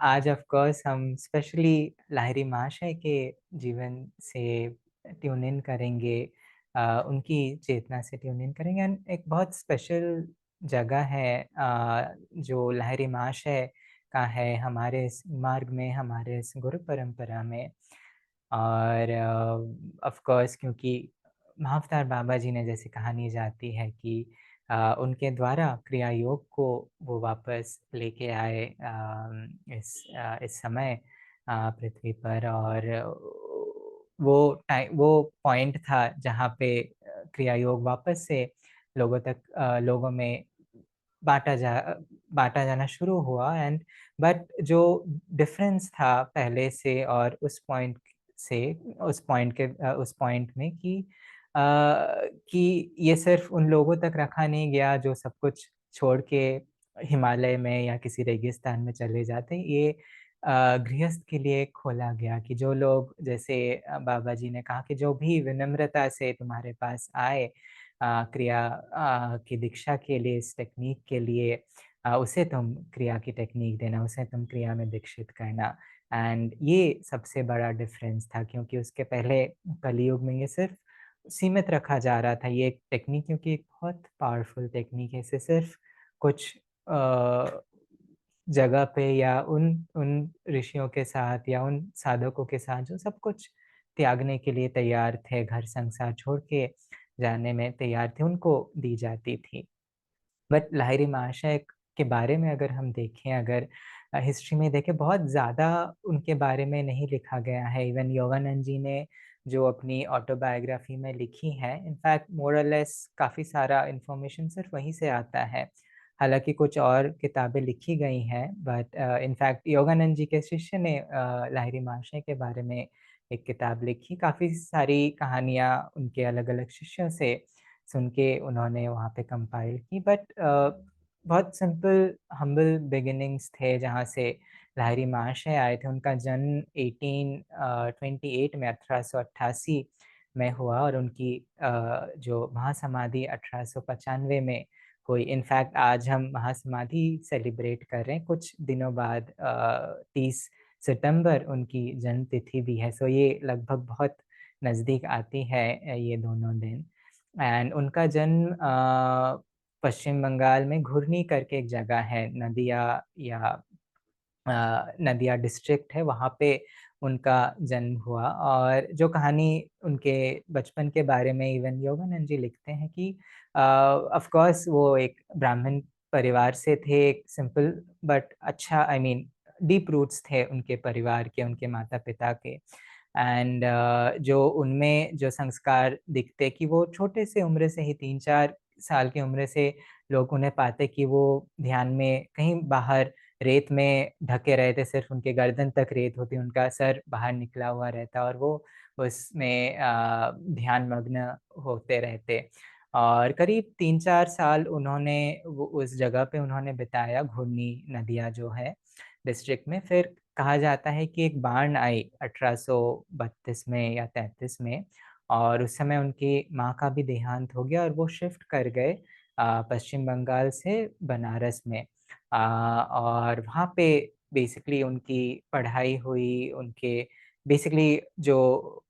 आज of course हम specially Lahiri महाशय के जीवन से ट्यून इन करेंगे, उनकी चेतना से ट्यून इन करेंगे एंड एक बहुत स्पेशल जगह है जो लाहिरी महाशय का है हमारे इस मार्ग में, हमारे इस गुरु परंपरा में। और ऑफ कोर्स क्योंकि महाअवतार बाबा जी ने जैसे कहानी जाती है कि उनके द्वारा क्रिया योग को वो वापस लेके आए इस समय पृथ्वी पर। और वो पॉइंट था जहाँ पे क्रिया योग वापस से लोगों में बाँटा जा बाँटा जाना शुरू हुआ। एंड बट जो डिफ़रेंस था पहले से और से उस पॉइंट में कि ये सिर्फ़ उन लोगों तक रखा नहीं गया जो सब कुछ छोड़ के हिमालय में या किसी रेगिस्तान में चले जाते। ये गृहस्थ के लिए खोला गया कि जो लोग जैसे बाबा जी ने कहा कि जो भी विनम्रता से तुम्हारे पास आए क्रिया की दीक्षा के लिए, इस टेक्नीक के लिए, उसे तुम क्रिया की टेक्नीक देना, उसे तुम क्रिया में दीक्षित करना। एंड ये सबसे बड़ा डिफ़रेंस था क्योंकि उसके पहले कलयुग में ये सिर्फ़ सीमित रखा जा रहा था। ये एक टेक्नीक क्योंकि एक बहुत पावरफुल टेक्नीक है, इसे सिर्फ़ कुछ जगह पे या उन उन ऋषियों के साथ या उन साधकों के साथ जो सब कुछ त्यागने के लिए तैयार थे, घर संसार छोड़ के जाने में तैयार थे, उनको दी जाती थी। बट लाहिरी महाशय के बारे में अगर हम देखें, अगर हिस्ट्री में देखें, बहुत ज़्यादा उनके बारे में नहीं लिखा गया है। इवन योगानंद जी ने जो अपनी ऑटोबायोग्राफ़ी में लिखी है, इनफैक्ट मोर और लेस काफ़ी सारा इन्फॉर्मेशन सिर्फ़ वहीं से आता है। हालाँकि कुछ और किताबें लिखी गई हैं बट इनफैक्ट योगानंद जी के शिष्य ने लाहिरी महाशय के बारे में एक किताब लिखी। काफ़ी सारी कहानियाँ उनके अलग-अलग शिष्यों से सुन के उन्होंने वहाँ पे कंपाइल की। बट बहुत सिंपल हम्बल बिगिनिंग्स थे जहाँ से लाहिरी महाशय आए थे। उनका जन्म 1828 में 1888 में हुआ और उनकी जो महासमाधि 1895 में हुई। इनफैक्ट आज हम महासमाधि सेलिब्रेट कर रहे हैं, कुछ दिनों बाद 30 सितंबर उनकी जन्म तिथि भी है। सो ये लगभग बहुत नज़दीक आती है ये दोनों दिन। एंड उनका जन्म पश्चिम बंगाल में घुर्नी करके एक जगह है, नदिया डिस्ट्रिक्ट है, वहाँ पे उनका जन्म हुआ। और जो कहानी उनके बचपन के बारे में इवन योगानंद जी लिखते हैं कि ऑफ कोर्स वो एक ब्राह्मण परिवार से थे, एक सिंपल बट अच्छा आई मीन डीप रूट्स थे उनके परिवार के, उनके माता-पिता के। एंड जो उनमें जो संस्कार दिखते कि वो छोटे से उम्र से ही 3-4 साल की उम्र से लोग उन्हें पाते कि वो ध्यान में कहीं बाहर रेत में ढके रहते, सिर्फ़ उनके गर्दन तक रेत होती, उनका सर बाहर निकला हुआ रहता और वो उसमें ध्यान मग्न होते रहते। और करीब 3-4 साल उन्होंने वो उस जगह पे उन्होंने बिताया, घुर्नी नदिया जो है डिस्ट्रिक्ट में। फिर कहा जाता है कि एक बाढ़ आई 1832 में या 33 में और उस समय उनकी माँ का भी देहांत हो गया और वो शिफ्ट कर गए पश्चिम बंगाल से बनारस में। और वहाँ पे बेसिकली उनकी पढ़ाई हुई, उनके बेसिकली जो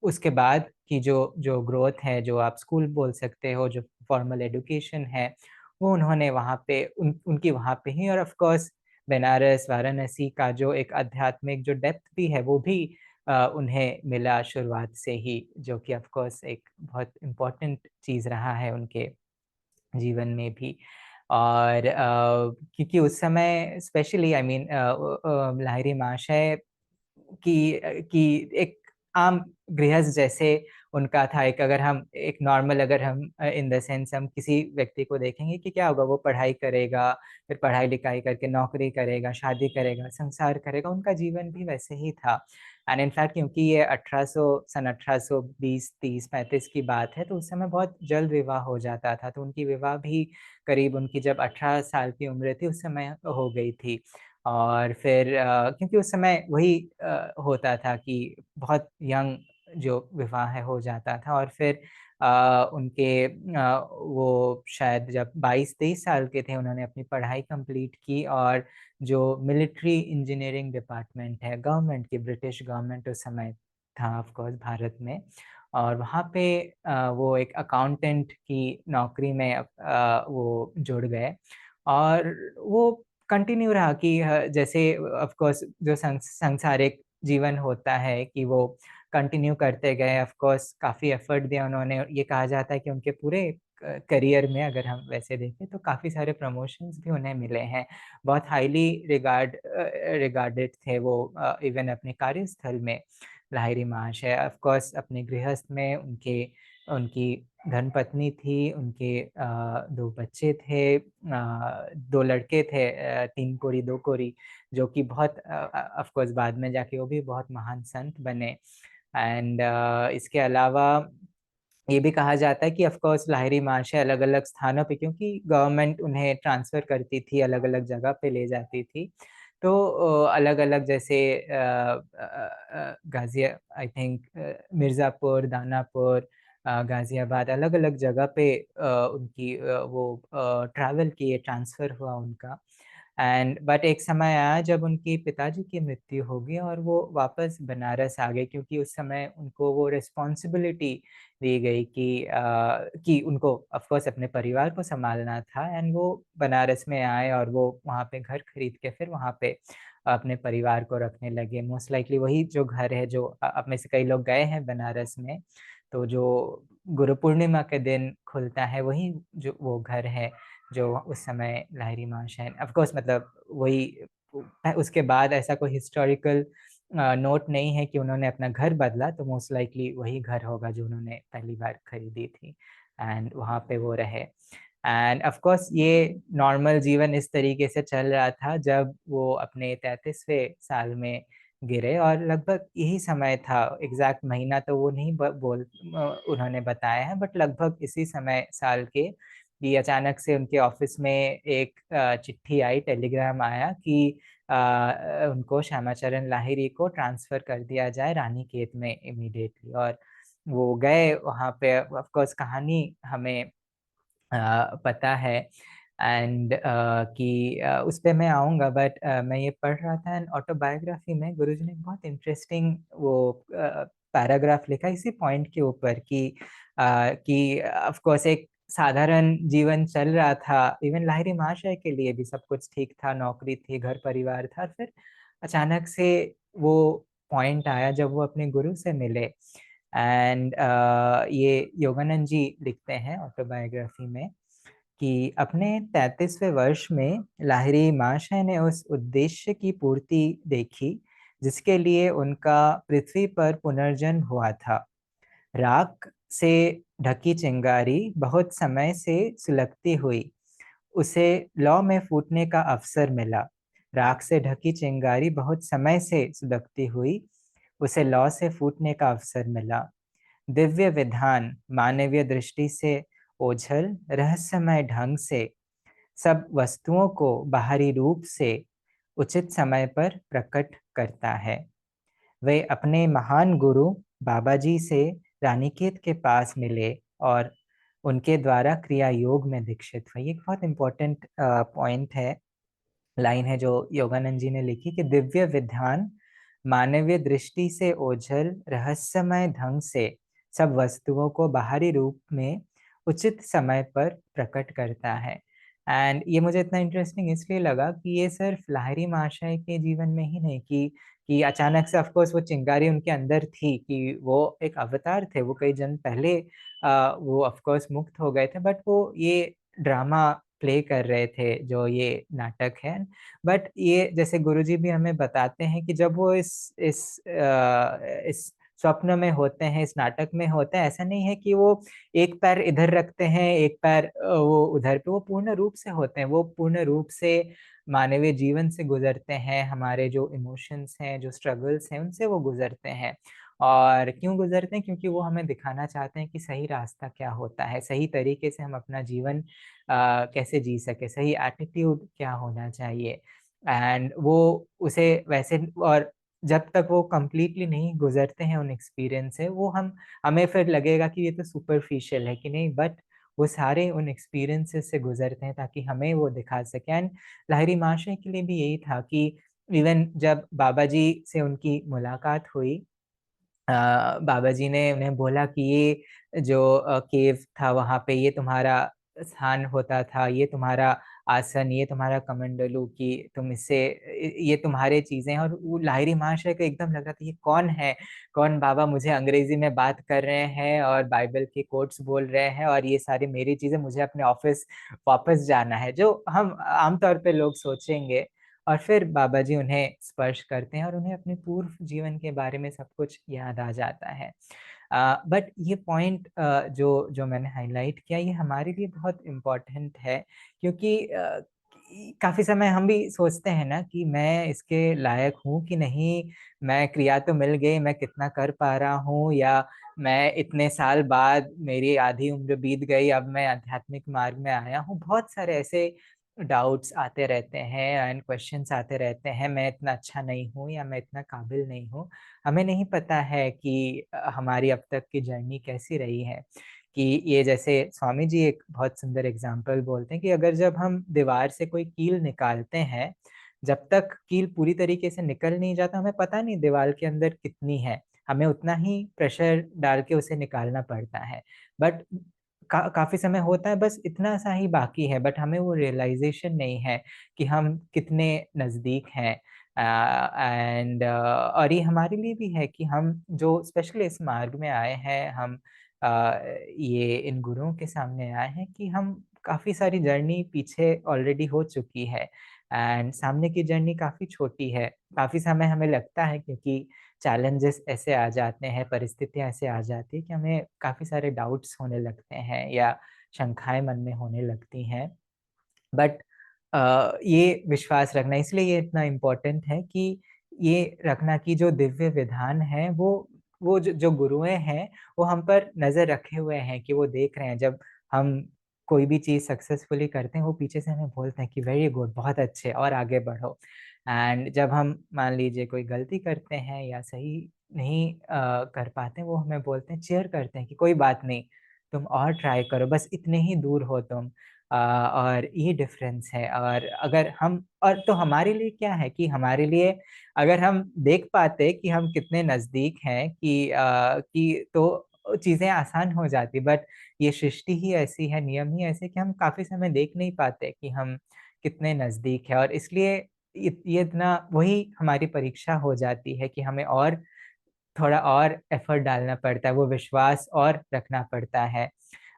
उसके बाद की जो जो ग्रोथ है, जो आप स्कूल बोल सकते हो, जो फॉर्मल एजुकेशन है, वो उन्होंने वहाँ पे उनकी वहाँ पे ही। और ऑफ़ कोर्स बनारस, वाराणसी का जो एक आध्यात्मिक जो डेप्थ भी है, वो भी उन्हें मिला शुरुआत से ही, जो कि ऑफ़ कोर्स एक बहुत इम्पोर्टेंट चीज़ रहा है उनके जीवन में भी। और क्योंकि उस समय स्पेशली आई मीन लाहिरी महाशय कि एक आम गृहस्थ जैसे उनका था। एक अगर हम एक नॉर्मल अगर हम इन द सेंस हम किसी व्यक्ति को देखेंगे कि क्या होगा, वो पढ़ाई करेगा, फिर पढ़ाई-लिखाई करके नौकरी करेगा, शादी करेगा, संसार करेगा, उनका जीवन भी वैसे ही था। एंड इनफैक्ट क्योंकि ये 1800 सन 1820, 30, 35 की बात है, तो उस समय बहुत जल्द विवाह हो जाता था, तो उनकी विवाह भी करीब उनकी जब 18 साल की उम्र थी, उस समय हो गई थी। और फिर क्योंकि उस समय वही होता था कि बहुत यंग जो विवाह है हो जाता था। और फिर उनके वो शायद जब 22-23 साल के थे उन्होंने अपनी पढ़ाई कंप्लीट की और जो मिलिट्री इंजीनियरिंग डिपार्टमेंट है गवर्नमेंट की, ब्रिटिश गवर्नमेंट उस समय था ऑफ कोर्स भारत में, और वहाँ पे वो एक अकाउंटेंट की नौकरी में वो जुड़ गए और वो कंटिन्यू रहा कि जैसे ऑफ कोर्स जो सांसारिक जीवन होता है कि वो कंटिन्यू करते गए। ऑफ कोर्स काफ़ी एफर्ट दिया उन्होंने। ये कहा जाता है कि उनके पूरे करियर में अगर हम वैसे देखें तो काफ़ी सारे प्रमोशंस भी उन्हें मिले हैं। बहुत हाईली रिगार्डेड थे वो इवन अपने कार्यस्थल में। लाहिरी महाशय ऑफ कोर्स अपने गृहस्थ में उनके उनकी धर्मपत्नी थी, उनके 2 बच्चे थे, 2 लड़के थे, 3 कोरी 2 कोरी, जो कि बहुत ऑफ कोर्स बाद में जाके वो भी बहुत महान संत बने। एंड इसके अलावा ये भी कहा जाता है कि ऑफ कोर्स लाहिरी महाशय अलग-अलग स्थानों पे, क्योंकि गवर्नमेंट उन्हें ट्रांसफ़र करती थी, अलग-अलग जगह पे ले जाती थी। तो अलग-अलग जैसे गाज़िया आई थिंक मिर्ज़ापुर, दानापुर, गाज़ियाबाद अलग-अलग जगह पे उनकी वो ट्रैवल किए, ट्रांसफ़र हुआ उनका। एंड बट एक समय आया जब उनके पिताजी की मृत्यु हो गई और वो वापस बनारस आ गए, क्योंकि उस समय उनको वो रिस्पॉन्सिबिलिटी दी गई कि उनको ऑफ कोर्स अपने परिवार को सँभालना था। एंड वो बनारस में आए और वो वहाँ पे घर खरीद के फिर वहाँ पे अपने परिवार को रखने लगे। मोस्ट लाइकली वही जो घर है जो आप में से कई लोग गए हैं बनारस में, तो जो गुरु पूर्णिमा के दिन खुलता है वही जो वो घर है जो उस समय लाहिरी महाशय ऑफ कोर्स मतलब वही उसके बाद ऐसा कोई हिस्टोरिकल नोट नहीं है कि उन्होंने अपना घर बदला, तो मोस्ट लाइकली वही घर होगा जो उन्होंने पहली बार खरीदी थी एंड वहाँ पे वो रहे। एंड ऑफ कोर्स ये नॉर्मल जीवन इस तरीके से चल रहा था जब वो अपने 33वें साल में गिरे, और लगभग यही समय था, एग्ज़ैक्ट महीना तो वो नहीं उन्होंने बताया है, बट लगभग इसी समय साल के कि अचानक से उनके ऑफ़िस में एक चिट्ठी आई, टेलीग्राम आया कि उनको श्यामाचरण लाहिरी को ट्रांसफ़र कर दिया जाए रानीखेत में इमीडिएटली। और वो गए वहाँ पे। ऑफ़ कोर्स कहानी हमें पता है एंड कि उस पे मैं आऊँगा, बट मैं ये पढ़ रहा था एंड ऑटोबायोग्राफी में गुरुजी ने बहुत इंटरेस्टिंग वो पैराग्राफ लिखा इसी पॉइंट के ऊपर कि ऑफ कोर्स एक साधारण जीवन चल रहा था, इवन लाहिरी महाशय के लिए भी सब कुछ ठीक था, नौकरी थी, घर परिवार था। फिर अचानक से वो पॉइंट आया जब वो अपने गुरु से मिले। एंड ये योगानंद जी लिखते हैं ऑटोबायोग्राफी में कि अपने 33वें वर्ष में लाहिरी महाशय ने उस उद्देश्य की पूर्ति देखी जिसके लिए उनका पृथ्वी पर पुनर्जन्म हुआ था। राख से ढकी चिंगारी बहुत समय से सुलगती हुई उसे लौ में फूटने का अवसर मिला। राख से ढकी चिंगारी बहुत समय से सुलगती हुई उसे लौ से फूटने का अवसर मिला। दिव्य विधान मानवीय दृष्टि से ओझल रहस्यमय ढंग से सब वस्तुओं को बाहरी रूप से उचित समय पर प्रकट करता है। वे अपने महान गुरु बाबा जी से रानीखेत के पास मिले और उनके द्वारा क्रिया योग में दीक्षित हुए। ये एक बहुत इम्पोर्टेंट पॉइंट है, लाइन है जो योगानंद जी ने लिखी कि दिव्य विधान मानवीय दृष्टि से ओझल रहस्यमय ढंग से सब वस्तुओं को बाहरी रूप में उचित समय पर प्रकट करता है। एंड ये मुझे इतना इंटरेस्टिंग इसलिए लगा कि ये सिर्फ लाहिरी महाशय के जीवन में ही नहीं कि अचानक से ऑफ कोर्स वो चिंगारी उनके अंदर थी कि वो एक अवतार थे, वो कई जन्म पहले वो ऑफ कोर्स मुक्त हो गए थे, बट वो ये ड्रामा प्ले कर रहे थे जो ये नाटक है। बट ये जैसे गुरुजी भी हमें बताते हैं कि जब वो इस स्वप्न में होते हैं, इस नाटक में होते हैं, ऐसा नहीं है कि वो एक पैर इधर रखते हैं, एक पैर वो उधर पे, वो पूर्ण रूप से होते हैं, वो पूर्ण रूप से मानवीय जीवन से गुजरते हैं, हमारे जो इमोशंस हैं, जो स्ट्रगल्स हैं, उनसे वो गुजरते हैं। और क्यों गुजरते हैं? क्योंकि वो हमें दिखाना चाहते हैं कि सही रास्ता क्या होता है, सही तरीके से हम अपना जीवन कैसे जी सके, सही एटीट्यूड क्या होना चाहिए। एंड वो उसे वैसे और जब तक वो कंप्लीटली नहीं गुजरते हैं उन एक्सपीरियंस से, वो हमें फिर लगेगा कि ये तो सुपरफिशियल है कि नहीं, बट वो सारे उन एक्सपीरियंसेस से गुजरते हैं ताकि हमें वो दिखा सके। एंड लाहिरी महाशय के लिए भी यही था कि इवन जब बाबा जी से उनकी मुलाकात हुई, बाबा जी ने उन्हें बोला कि ये जो केव था वहाँ पे ये तुम्हारा स्थान होता था, ये तुम्हारा आसन, ये तुम्हारा कमंडलू, कि तुम इससे ये तुम्हारे चीज़ें हैं। और वो लाहिरी महाशय को एकदम लग रहा था ये कौन है? कौन बाबा मुझे अंग्रेज़ी में बात कर रहे हैं और बाइबल के कोट्स बोल रहे हैं और ये सारी मेरी चीज़ें, मुझे अपने ऑफ़िस वापस जाना है, जो हम आम तौर पे लोग सोचेंगे। और फिर बाबा जी उन्हें स्पर्श करते हैं और उन्हें अपने पूर्व जीवन के बारे में सब कुछ याद आ जाता है। बट ये पॉइंट जो जो मैंने हाइलाइट किया, ये हमारे लिए बहुत इम्पोर्टेंट है, क्योंकि काफ़ी समय हम भी सोचते हैं ना कि मैं इसके लायक हूँ कि नहीं, मैं क्रिया तो मिल गई, मैं कितना कर पा रहा हूँ, या मैं इतने साल बाद मेरी आधी उम्र बीत गई, अब मैं आध्यात्मिक मार्ग में आया हूँ। बहुत सारे ऐसे डाउट्स आते रहते हैं एंड क्वेश्चंस आते रहते हैं, मैं इतना अच्छा नहीं हूँ या मैं इतना काबिल नहीं हूँ। हमें नहीं पता है कि हमारी अब तक की जर्नी कैसी रही है, कि ये जैसे स्वामी जी एक बहुत सुंदर एग्जाम्पल बोलते हैं कि अगर जब हम दीवार से कोई कील निकालते हैं, जब तक कील पूरी तरीके से निकल नहीं जाता, हमें पता नहीं दीवार के अंदर कितनी है, हमें उतना ही प्रेशर डाल के उसे निकालना पड़ता है। बट काफ़ी समय होता है बस इतना सा ही बाकी है, बट हमें वो रियलाइज़ेशन नहीं है कि हम कितने नज़दीक हैं। एंड और ये हमारे लिए भी है कि हम जो स्पेशली इस मार्ग में आए हैं, हम ये इन गुरुओं के सामने आए हैं कि हम काफ़ी सारी जर्नी पीछे ऑलरेडी हो चुकी है एंड सामने की जर्नी काफ़ी छोटी है। काफ़ी समय हमें लगता है क्योंकि चैलेंजेस ऐसे आ जाते हैं, परिस्थितियाँ ऐसे आ जाती हैं कि हमें काफ़ी सारे डाउट्स होने लगते हैं या शंकाएँ मन में होने लगती हैं। बट ये विश्वास रखना इसलिए ये इतना इम्पोर्टेंट है कि ये रखना कि जो दिव्य विधान है वो जो गुरुएँ हैं, वो हम पर नज़र रखे हुए हैं कि वो देख रहे हैं। जब हम कोई भी चीज़ सक्सेसफुली करते हैं, वो पीछे से हमें बोलते हैं कि वेरी गुड, बहुत अच्छे और आगे बढ़ो। एंड जब हम मान लीजिए कोई गलती करते हैं या सही नहीं कर पाते हैं, वो हमें बोलते हैं, चीयर करते हैं कि कोई बात नहीं, तुम और ट्राई करो, बस इतने ही दूर हो तुम। और ये डिफ़रेंस है। और अगर हम और तो हमारे लिए क्या है कि हमारे लिए अगर हम देख पाते कि हम कितने नज़दीक हैं कि तो चीज़ें आसान हो जाती। बट ये सृष्टि ही ऐसी है, नियम ही ऐसे कि हम काफ़ी समय देख नहीं पाते कि हम कितने नज़दीक हैं, और इसलिए ये इतना वही हमारी परीक्षा हो जाती है कि हमें और थोड़ा और एफर्ट डालना पड़ता है, वो विश्वास और रखना पड़ता है।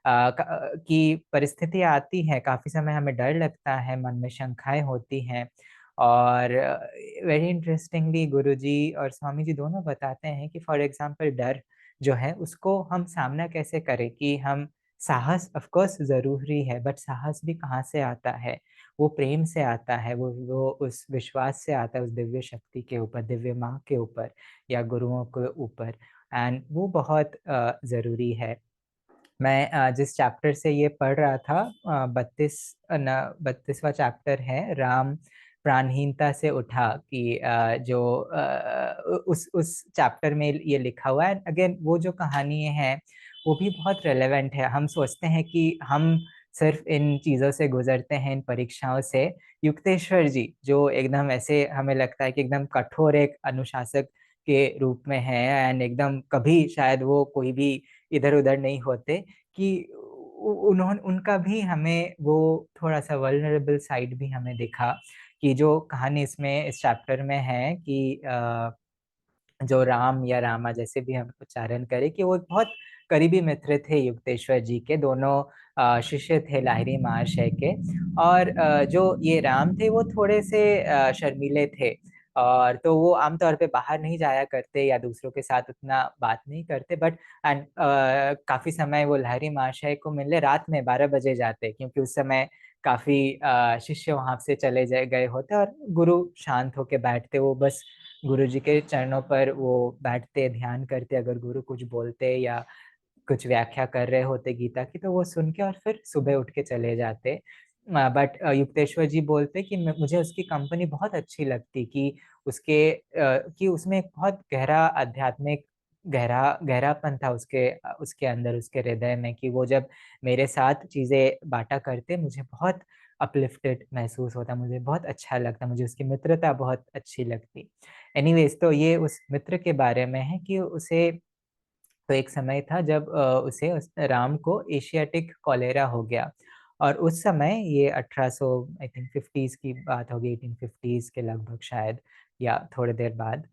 कि परिस्थितियाँ आती हैं, काफ़ी समय हमें डर लगता है, मन में शंकाएँ होती हैं, और वेरी इंटरेस्टिंगली गुरुजी और स्वामी जी दोनों बताते हैं कि फॉर एग्ज़ाम्पल डर जो है उसको हम सामना कैसे करें, कि हम साहस ऑफ़ कोर्स ज़रूरी है, बट साहस भी कहाँ से आता है? वो प्रेम से आता है, वो उस विश्वास से आता है उस दिव्य शक्ति के ऊपर, दिव्य माँ के ऊपर या गुरुओं के ऊपर। एंड वो बहुत ज़रूरी है। मैं जिस चैप्टर से ये पढ़ रहा था, 32वाँ चैप्टर है, राम प्राणहीनता से उठा, कि उस चैप्टर में ये लिखा हुआ है। अगेन वो जो कहानी है वो भी बहुत रेलेवेंट है। हम सोचते हैं कि हम सिर्फ इन चीज़ों से गुजरते हैं, इन परीक्षाओं से। युक्तेश्वर जी जो एकदम ऐसे हमें लगता है कि एकदम कठोर एक अनुशासक के रूप में है एंड एकदम कभी शायद वो कोई भी इधर-उधर नहीं होते, कि उ उन्होंने उनका भी हमें वो थोड़ा-सा वल्नरेबल साइड भी हमें दिखा, कि जो कहानी इसमें इस चैप्टर में है कि जो राम या रामा जैसे भी हम उच्चारण करें, कि वो एक बहुत करीबी मित्र थे युक्तेश्वर जी के, दोनों शिष्य थे लाहिरी महाशय के। और जो ये राम थे वो थोड़े से शर्मीले थे, और तो वो आमतौर पे बाहर नहीं जाया करते या दूसरों के साथ उतना बात नहीं करते। बट एंड काफ़ी समय वो लाहिरी महाशय को मिलने रात में 12 बजे जाते, क्योंकि उस समय काफ़ी शिष्य वहाँ से चले गए होते और गुरु शांत होके बैठते, वो बस गुरुजी के चरणों पर वो बैठते, ध्यान करते, अगर गुरु कुछ बोलते या कुछ व्याख्या कर रहे होते गीता की, तो वो सुन के और फिर सुबह उठ के चले जाते। बट युक्तेश्वर जी बोलते कि मुझे उसकी कंपनी बहुत अच्छी लगती, कि कि उसमें एक बहुत गहरा आध्यात्मिक गहरापन था उसके अंदर, उसके हृदय में, कि वो जब मेरे साथ चीजें बांटा करते मुझे बहुत अपलिफ्टेड महसूस होता, मुझे बहुत अच्छा लगता, मुझे उसकी मित्रता बहुत अच्छी लगती। एनीवेज, तो ये उस मित्र के बारे में है कि उसे, तो एक समय था जब राम को एशियाटिक कॉलेरा हो गया। और उस समय ये 1800 आई थिंक 50s की बात होगी, 1850s के लगभग शायद, या थोड़ी देर बाद,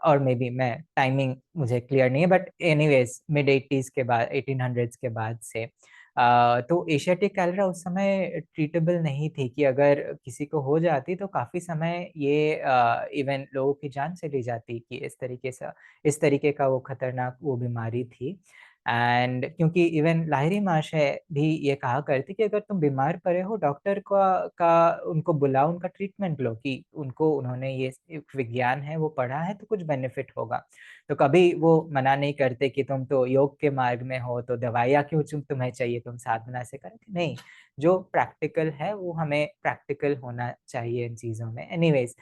और मे बी, मैं टाइमिंग मुझे क्लियर नहीं है, बट एनीवेज मिड 80s के बाद, 1800s के बाद से तो एशियाटिक कैलरा उस समय ट्रीटेबल नहीं थी, कि अगर किसी को हो जाती तो काफी समय ये इवन लोगों की जान चली जाती, कि इस तरीके का वो खतरनाक वो बीमारी थी। एंड क्योंकि इवन लाहिरी महाशय भी ये कहा करते कि अगर तुम बीमार पड़े हो, डॉक्टर का उनको बुलाओ, उनका ट्रीटमेंट लो, कि उन्होंने ये विज्ञान है वो पढ़ा है तो कुछ बेनिफिट होगा। तो कभी वो मना नहीं करते कि तुम तो योग के मार्ग में हो तो दवाइयाँ क्यों तुम्हें चाहिए, तुम साधना से करो, नहीं, जो प्रैक्टिकल है वो हमें प्रैक्टिकल होना चाहिए इन चीज़ों में। एनीवेज,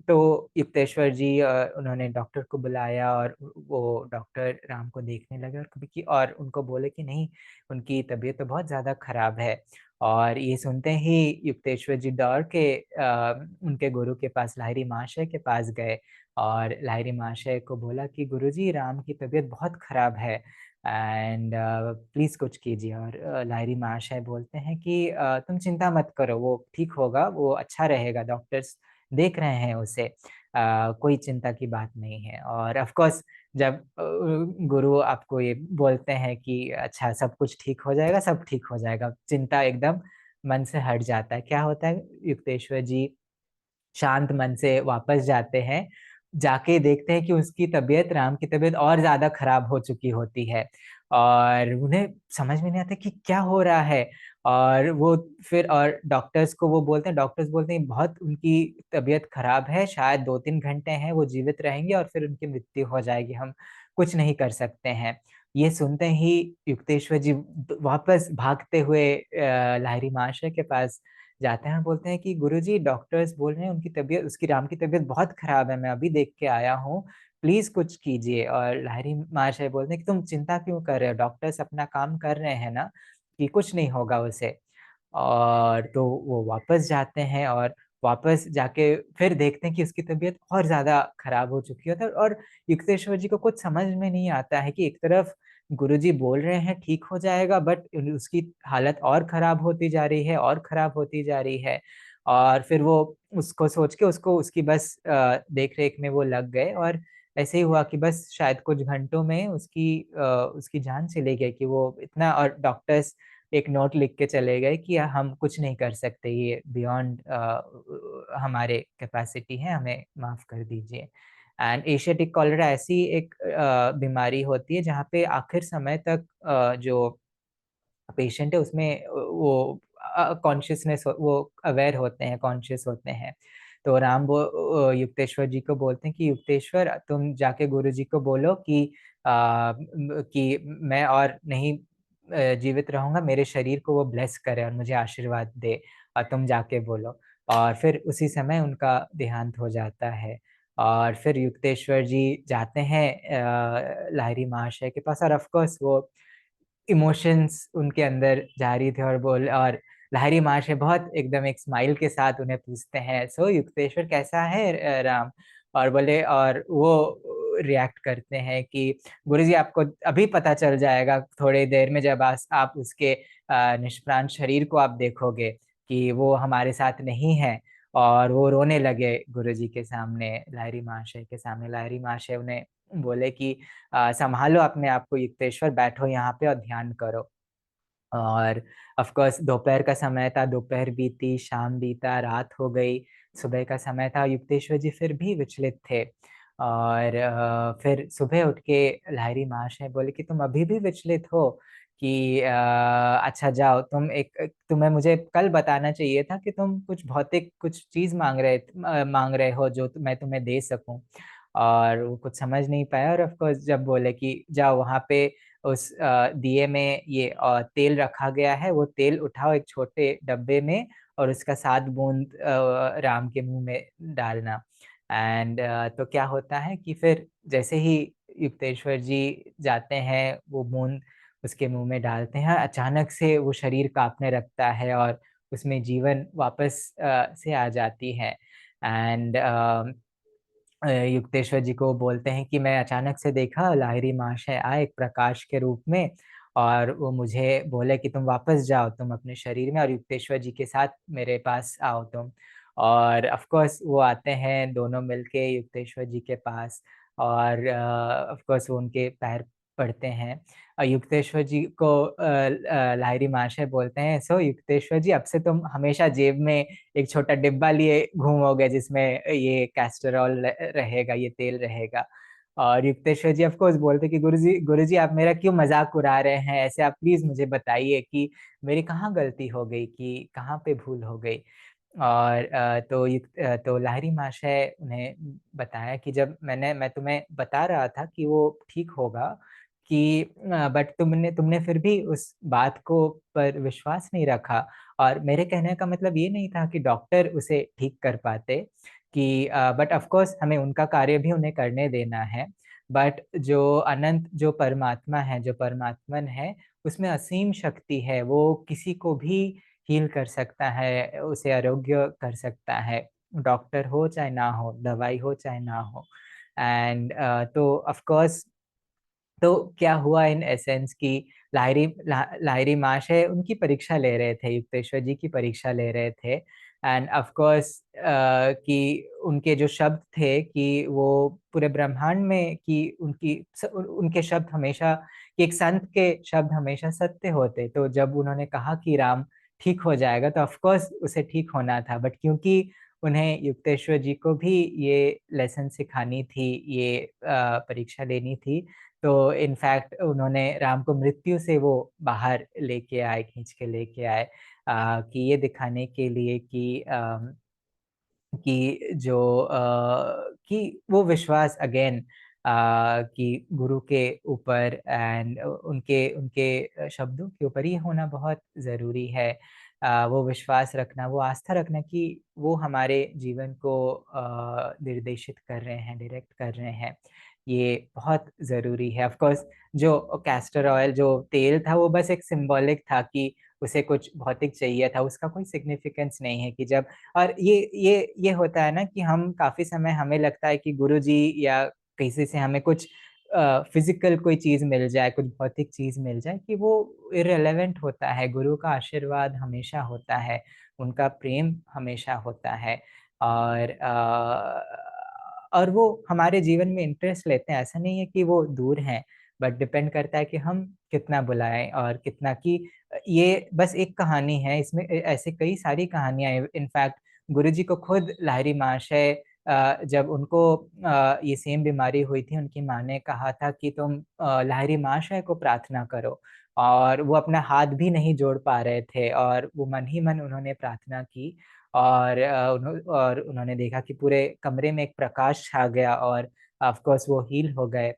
तो युक्तेश्वर जी उन्होंने डॉक्टर को बुलाया, और वो डॉक्टर राम को देखने लगे, और कभी की और उनको बोले कि नहीं, उनकी तबीयत तो बहुत ज़्यादा खराब है। और ये सुनते ही युक्तेश्वर जी डर के उनके गुरु के पास, लाहिरी महाशय के पास गए, और लाहिरी महाशय को बोला कि गुरुजी, राम की तबीयत बहुत खराब है, एंड प्लीज कुछ कीजिए। और लाहिरी महाशय बोलते हैं कि तुम चिंता मत करो, वो ठीक होगा, वो अच्छा रहेगा, डॉक्टर्स देख रहे हैं उसे, कोई चिंता की बात नहीं है। और ऑफ कोर्स, जब गुरु आपको ये बोलते हैं कि अच्छा सब कुछ ठीक हो जाएगा, सब ठीक हो जाएगा, चिंता एकदम मन से हट जाता है। क्या होता है, युक्तेश्वर जी शांत मन से वापस जाते हैं, जाके देखते हैं कि उसकी तबीयत, राम की तबीयत और ज्यादा खराब हो चुकी होती है, और उन्हें समझ में नहीं आता कि क्या हो रहा है। और वो फिर, और डॉक्टर्स बोलते हैं बहुत उनकी तबीयत खराब है, शायद 2-3 घंटे हैं वो जीवित रहेंगे और फिर उनकी मृत्यु हो जाएगी, हम कुछ नहीं कर सकते हैं। ये सुनते ही युक्तेश्वर जी वापस भागते हुए लाहिरी महाशय के पास जाते हैं, और बोलते हैं कि गुरुजी, डॉक्टर्स बोल रहे हैं उनकी तबीयत, उसकी राम की तबीयत बहुत खराब है, मैं अभी देख के आया हूँ, प्लीज कुछ कीजिए। और लाहिरी महाशय बोलते हैं कि तुम चिंता क्यों कर रहे हो, डॉक्टर्स अपना काम कर रहे हैं ना, कि कुछ नहीं होगा उसे। और तो वो वापस जाते हैं, और वापस जाके फिर देखते हैं कि उसकी तबीयत और ज्यादा खराब हो चुकी होती है। और युक्तेश्वर जी को कुछ समझ में नहीं आता है कि एक तरफ गुरुजी बोल रहे हैं ठीक हो जाएगा, बट उसकी हालत और खराब होती जा रही है, और खराब होती जा रही है। और फिर वो उसको सोच के उसको उसकी बस देख रेख में वो लग गए, और ऐसे ही हुआ कि बस शायद कुछ घंटों में उसकी जान चली गई, कि वो इतना, और डॉक्टर्स एक नोट लिख के चले गए कि हम कुछ नहीं कर सकते, ये बियॉन्ड हमारे कैपेसिटी है, हमें माफ कर दीजिए। एंड एशियाटिक कॉलरा ऐसी एक बीमारी होती है जहाँ पे आखिर समय तक जो पेशेंट है उसमें वो कॉन्शियसनेस, वो अवेयर होते हैं, कॉन्शियस होते हैं। तो युक्तेश्वर जी को बोलते हैं कि युक्तेश्वर, तुम जाके गुरु जी को बोलो कि मैं और नहीं जीवित रहूंगा, मेरे शरीर को वो ब्लेस करे और मुझे आशीर्वाद दे, और तुम जाके बोलो। और फिर उसी समय उनका देहांत हो जाता है। और फिर युक्तेश्वर जी जाते हैं लाहिरी महाशय के पास, और ऑफ कोर्स वो इमोशंस उनके अंदर जारी थे, और लाहिरी महाशय बहुत एकदम एक स्माइल के साथ उन्हें पूछते हैं, सो युक्तेश्वर कैसा है राम। और बोले, और वो रिएक्ट करते हैं कि गुरुजी, आपको अभी पता चल जाएगा थोड़ी देर में, जब आप उसके निष्प्राण शरीर को आप देखोगे कि वो हमारे साथ नहीं है। और वो रोने लगे गुरुजी के सामने, लाहिरी महाशय के सामने। लाहिरी महाशय उन्हें बोले कि संभालो अपने आप को युक्तेश्वर, बैठो यहाँ पे और ध्यान करो। और ऑफ कोर्स दोपहर का समय था, दोपहर बीती, शाम बीता, रात हो गई, सुबह का समय था, युक्तेश्वर जी फिर भी विचलित थे। और फिर सुबह उठ के लाहिरी महाशय बोले कि तुम अभी भी विचलित हो, कि अच्छा जाओ, तुम्हें मुझे कल बताना चाहिए था कि तुम कुछ भौतिक कुछ चीज मांग रहे हो जो मैं तुम्हें दे सकूं। और वो कुछ समझ नहीं पाया, और ऑफ कोर्स जब बोले कि जाओ वहाँ पे उस दिए में ये तेल रखा गया है, वो तेल उठाओ एक छोटे डब्बे में और उसका 7 बूंद राम के मुँह में डालना। एंड तो क्या होता है कि फिर जैसे ही युक्तेश्वर जी जाते हैं, वो बूंद उसके मुँह में डालते हैं, अचानक से वो शरीर काँपने लगता है और उसमें जीवन वापस से आ जाती है। एंड युक्तेश्वर जी को बोलते हैं कि मैं अचानक से देखा लाहिरी महाशय आए एक प्रकाश के रूप में और वो मुझे बोले कि तुम वापस जाओ तुम अपने शरीर में और युक्तेश्वर जी के साथ मेरे पास आओ तुम। और ऑफ कोर्स वो आते हैं दोनों मिलके युक्तेश्वर जी के पास और ऑफ कोर्स वो उनके पैर पड़ते हैं। युक्तेश्वर जी को लाहिरी महाशय बोलते हैं, सो युक्तेश्वर जी अब से तुम हमेशा जेब में एक छोटा डिब्बा लिए घूमोगे जिसमें ये कैस्टरॉल रहेगा, ये तेल रहेगा। और युक्तेश्वर जी ऑफ कोर्स बोलते कि गुरुजी आप मेरा क्यों मज़ाक उड़ा रहे हैं? ऐसे आप प्लीज़ मुझे बताइए कि मेरी कहाँ गलती हो गई, कि कहाँ पे भूल हो गई? और तो लाहिरी महाशय उन्हें बताया कि जब मैं तुम्हें बता रहा था कि वो ठीक होगा कि बट तुमने तुमने फिर भी उस बात को पर विश्वास नहीं रखा। और मेरे कहने का मतलब ये नहीं था कि डॉक्टर उसे ठीक कर पाते कि बट ऑफ कोर्स हमें उनका कार्य भी उन्हें करने देना है। बट जो अनंत जो परमात्मा है, जो परमात्मन है, उसमें असीम शक्ति है, वो किसी को भी हील कर सकता है, उसे आरोग्य कर सकता है। डॉक्टर हो चाहे ना हो, दवाई हो चाहे ना हो। एंड तो ऑफ कोर्स तो क्या हुआ इन एसेंस कि लाहिरी महाशय उनकी परीक्षा ले रहे थे, युक्तेश्वर जी की परीक्षा ले रहे थे। एंड ऑफ कोर्स कि उनके जो शब्द थे कि वो पूरे ब्रह्मांड में कि उनके शब्द हमेशा कि एक संत के शब्द हमेशा सत्य होते। तो जब उन्होंने कहा कि राम ठीक हो जाएगा तो ऑफ कोर्स उसे ठीक होना था। बट क्योंकि उन्हें युक्तेश्वर जी को भी ये लेसन सिखानी थी, ये परीक्षा लेनी थी, तो इनफैक्ट उन्होंने राम को मृत्यु से वो बाहर लेके आए, खींच के लेके आए कि ये दिखाने के लिए कि जो कि वो विश्वास अगेन कि गुरु के ऊपर एंड उनके उनके शब्दों के ऊपर ही होना बहुत ज़रूरी है। वो विश्वास रखना, वो आस्था रखना कि वो हमारे जीवन को निर्देशित कर रहे हैं, डायरेक्ट कर रहे हैं। ये बहुत ज़रूरी है। ऑफ़ कोर्स जो कैस्टर ऑयल जो तेल था वो बस एक सिंबॉलिक था कि उसे कुछ भौतिक चाहिए था, उसका कोई सिग्निफिकेंस नहीं है कि जब और ये होता है ना कि हम काफ़ी समय हमें लगता है कि गुरुजी या किसी से हमें कुछ फ़िज़िकल कोई चीज़ मिल जाए, कुछ भौतिक चीज़ मिल जाए कि वो इर्रेलेवेंट होता है। गुरु का आशीर्वाद हमेशा होता है, उनका प्रेम हमेशा होता है और और वो हमारे जीवन में इंटरेस्ट लेते हैं। ऐसा नहीं है कि वो दूर हैं, बट डिपेंड करता है कि हम कितना बुलाएँ और कितना कि ये बस एक कहानी है, इसमें ऐसे कई सारी कहानियाँ हैं। इनफैक्ट गुरुजी को खुद लाहिरी महाशय जब उनको ये सेम बीमारी हुई थी, उनकी माँ ने कहा था कि तुम लाहिरी महाशय को प्रार्थना करो और वो अपना हाथ भी नहीं जोड़ पा रहे थे और वो मन ही मन उन्होंने प्रार्थना की और उन्होंने देखा कि पूरे कमरे में एक प्रकाश छा गया और ऑफ कोर्स वो हील हो गए।